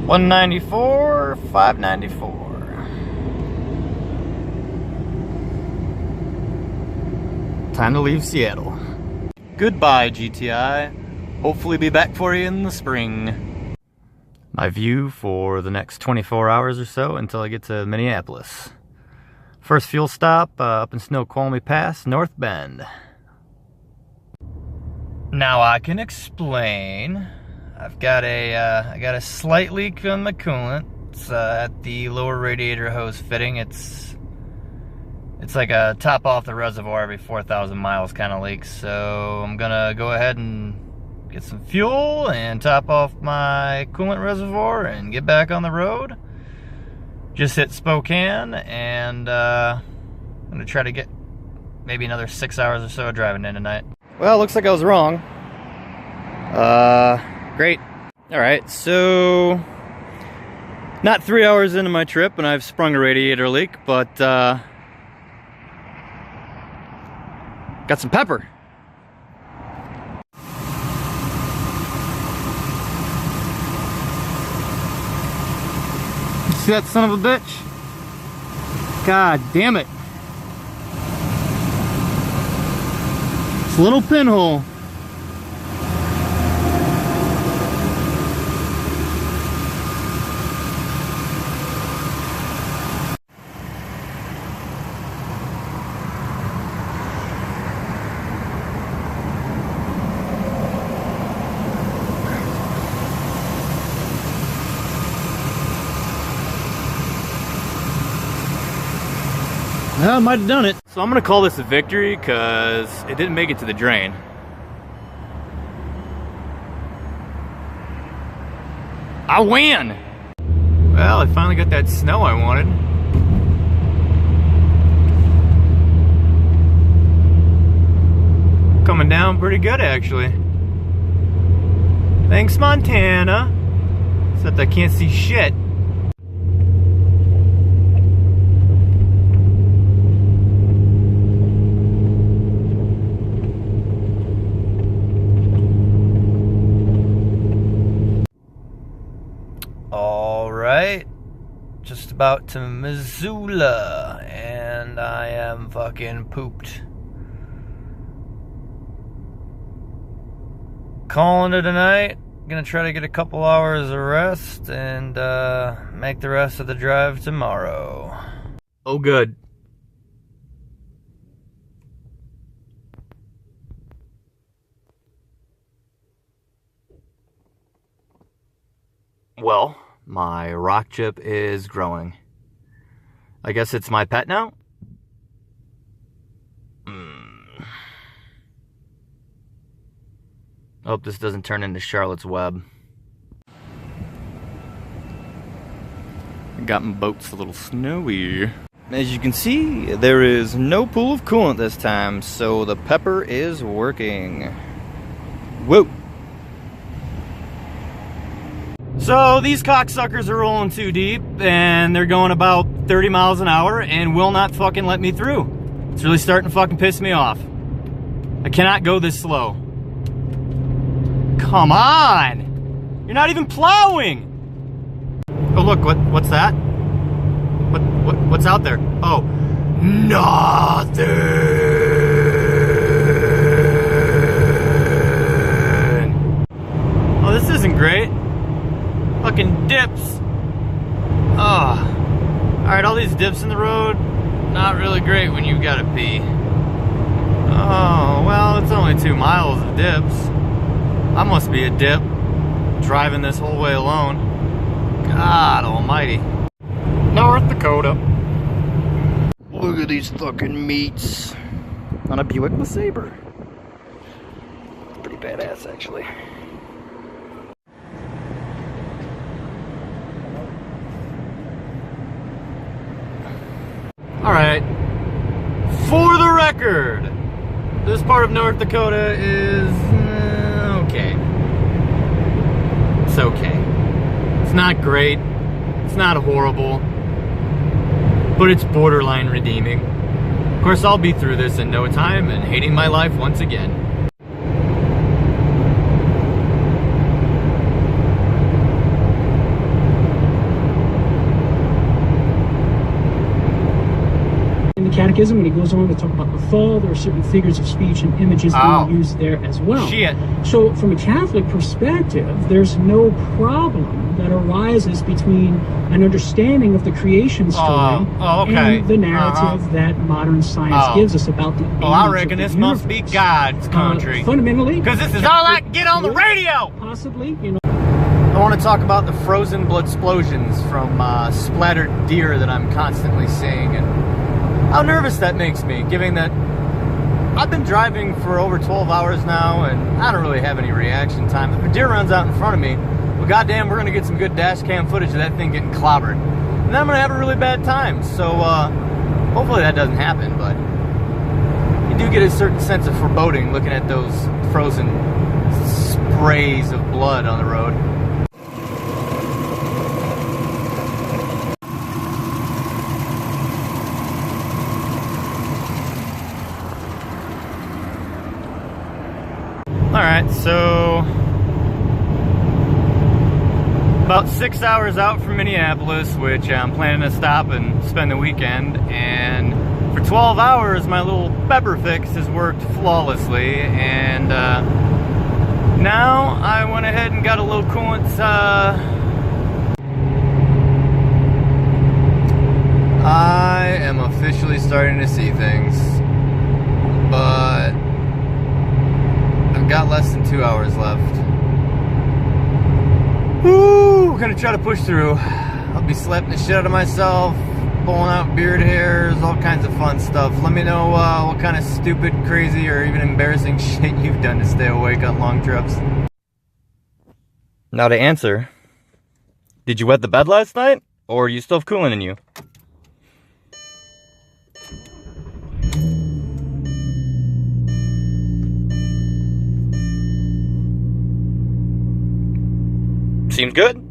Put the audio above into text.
194, 594. Time to leave Seattle. Goodbye, GTI. Hopefully be back for you in the spring. My view for the next 24 hours or so until I get to Minneapolis. First fuel stop up in Snoqualmie Pass, North Bend. Now I can explain. I've got I got a slight leak on my coolant. It's at the lower radiator hose fitting. It's like a top off the reservoir every 4,000 miles kind of leak. So I'm gonna go ahead and get some fuel and top off my coolant reservoir and get back on the road. Just hit Spokane, and I'm gonna try to get maybe another 6 hours or so of driving in tonight. Well, looks like I was wrong. Great. All right, so not 3 hours into my trip and I've sprung a radiator leak, but got some pepper. See that son of a bitch? God damn it. It's a little pinhole. Well, I might have done it. So I'm gonna call this a victory because it didn't make it to the drain. I win! Well, I finally got that snow I wanted. Coming down pretty good, actually. Thanks, Montana. Except I can't see shit. Just about to Missoula, and I am fucking pooped. Calling it a night. Gonna try to get a couple hours of rest and make the rest of the drive tomorrow. Oh, good. Well, my rock chip is growing. I guess it's my pet now? Hope this doesn't turn into Charlotte's Web. Got my boats a little snowy. As you can see, there is no pool of coolant this time, so the pepper is working. Whoa! So these cocksuckers are rolling too deep, and they're going about 30 miles an hour and will not fucking let me through. It's really starting to fucking piss me off. I cannot go this slow. Come on! You're not even plowing! Oh look, what's that? What's out there? Oh, nothing! Oh, this isn't great. Fucking dips. Oh. Alright, all these dips in the road, not really great when you've got to pee. Oh, well, it's only 2 miles of dips. I must be a dip, driving this whole way alone. God almighty. North Dakota. Look at these fucking meats. On a Buick LeSabre. Pretty badass, actually. Alright, for the record, this part of North Dakota is okay. It's okay. It's not great, it's not horrible, but it's borderline redeeming. Of course, I'll be through this in no time and hating my life once again. Catechism, when he goes on to talk about the fall, there are certain figures of speech and images being used there as well. So from a Catholic perspective, there's no problem that arises between an understanding of the creation story and the narrative that modern science gives us about the age I reckon of the this universe. must be God's country. Fundamentally, because this is all I can get on the radio. Possibly, you know. I want to talk about the frozen blood explosions from splattered deer that I'm constantly seeing, and how nervous that makes me, given that I've been driving for over 12 hours now, and I don't really have any reaction time. If a deer runs out in front of me, well, goddamn, we're going to get some good dash cam footage of that thing getting clobbered. And then I'm going to have a really bad time. So, hopefully that doesn't happen, but you do get a certain sense of foreboding looking at those frozen sprays of blood on the road. Alright, so about 6 hours out from Minneapolis, which I'm planning to stop and spend the weekend, and for 12 hours my little pepper fix has worked flawlessly, and now I went ahead and got a little coolant. I am officially starting to see things, but I've got less than 2 hours left. Woo! Gonna try to push through. I'll be slapping the shit out of myself, pulling out beard hairs, all kinds of fun stuff. Let me know what kind of stupid, crazy, or even embarrassing shit you've done to stay awake on long trips. Now to answer, did you wet the bed last night, or you still have coolant in you? Seems good.